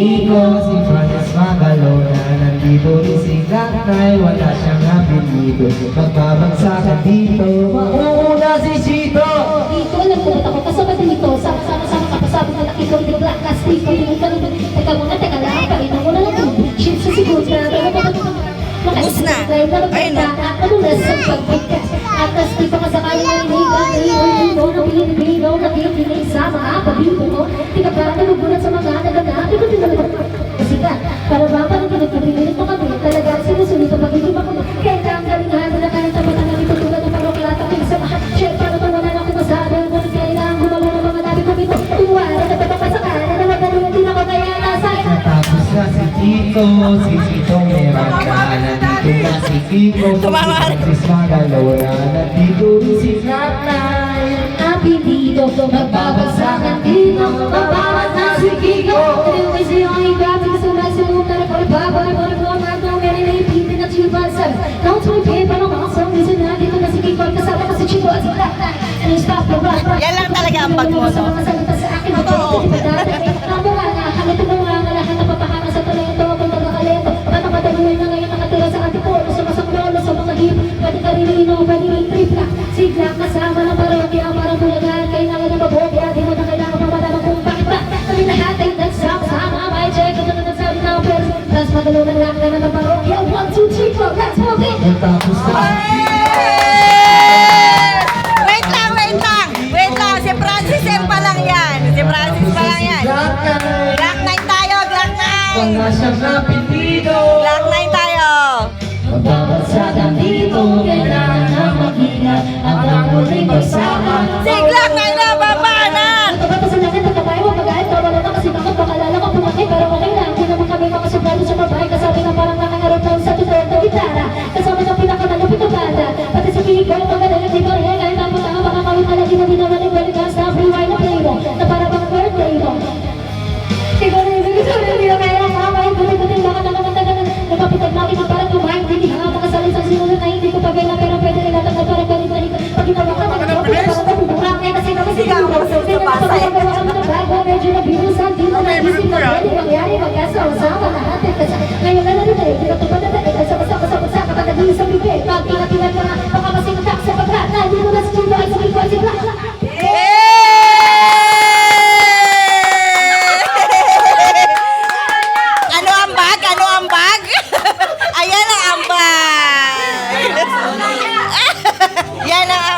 Kiko, si Francis Magalona. Nandito rin si Gatay, wala siyang apelido. Magbabagsakan dito, mauna si Chito. Dito, alam ko ba't ako kasama dito? Sama-sama kapasabi na nakiko, hindi black cast, di ko din ka naman. Teka muna, teka lang, painom mo na lang yung shit sa siguro na. Ubus na. Ayun na. Madulas ang pagpagkas. Atas di pa kasakali ng inigang mo na pinipino, nakikinig sa mga pabito mo. Di ka pa nagugulat sa mga naganap, di ko din naman kasikat. Para ba pa nang pinagpapinilit mo kami, talaga sinusunod ang pagiging ako. Kaya ang galingan mo na kayang tapatan ng itutulad ng paroklata kayong sa mga check para mawalan ako masabi. Ngunit kailangan gumawa ng mga nabi ko dito. Tuwara na papapasakala na nagaluan din ako kaya nasa Natapos na si Kiko, si Chito Miranda. Nandito na si Kiko, si Francis Magalona. Nandito rin si Gatay. apelido, magbabagsakan dito, mabawat na si Kiko. Anyway, siya ang igabig sa nasunod na repolibabay mo rin mo nga ito, meron na ipitin at silbasan. Don't forget, paano mga song, isa na dito na si Kiko, kasama ka si Chico at si Gatay. And it's pop, Yan lang talaga ang pag mo, no? Totoo. Amo nga nga, halito mo nga nga lahat na papakana sa talento, kung magkakalento. Patapataluin na ngayon nakatira sa antipolo, sa masaklolo, sa mga hip. Pwede ka rinino, pwede rin tripla. Sigla kasama ng parokya, parang bulagan. Kailangan na mabogya, di mo na kailangan mamalaman kung bakit ba. Kami lahat ay nagsama-sama, may check, ito na nagsabi na ang pers. Tapos magalunan lang na ng parokya, 1, 2, 3, 4, let's move it! Natapos na Wait lang, wait lang. Wait lang, si Francis M pa lang yan. Si Francis pa lang yan. Gatay. Glock 9 tayo, Glock 9. Wala siyang apelido. Glock 9 tayo. Magbabagsakan dito, kailangan na mag-ingat. At ang muling magsama. Si Glock 9 na, babanan. Kapapasalanan ng kabayo, mag-ahit ka, wala na kasi bakit makalala ka pumaki, pero okay lang. Hindi naman kami mga sobrado sa babae, kasabi na parang nakangarap lang sa tutor na gitara. Kasama ng pinakamalapit na bata, pati sa pinikon, magdala di ba rin, kahit ang mga baka kawin na lagi na binamaling waligas na free wine na play mo, na para bang birthday mo. Ikaw na yung gusto na nila kaya nakakain, buti-buti bakit ang mga taga napapitag natin na parang kumain, hindi nga mga salit sa sinunod na hindi ko pagkailan, pero pwede rin natin na parang galit na hikat. Pag ginawa ka, parang nabuburak na kasi kami siguro. Medyo nabinusan, di mo naisip na pwede mangyari magkasama lahat ay kasama. Ngayon na narinig, pinatupad na dahil kasama-sama kapag naging sa bibig. Pag pinatilan ka na, baka masingatak sa pagkat na hindi mo na sa chulo ay sabi ko ay sigla. Ano ang bag? Ano ang bag? Ayan ang ambag. Yan ang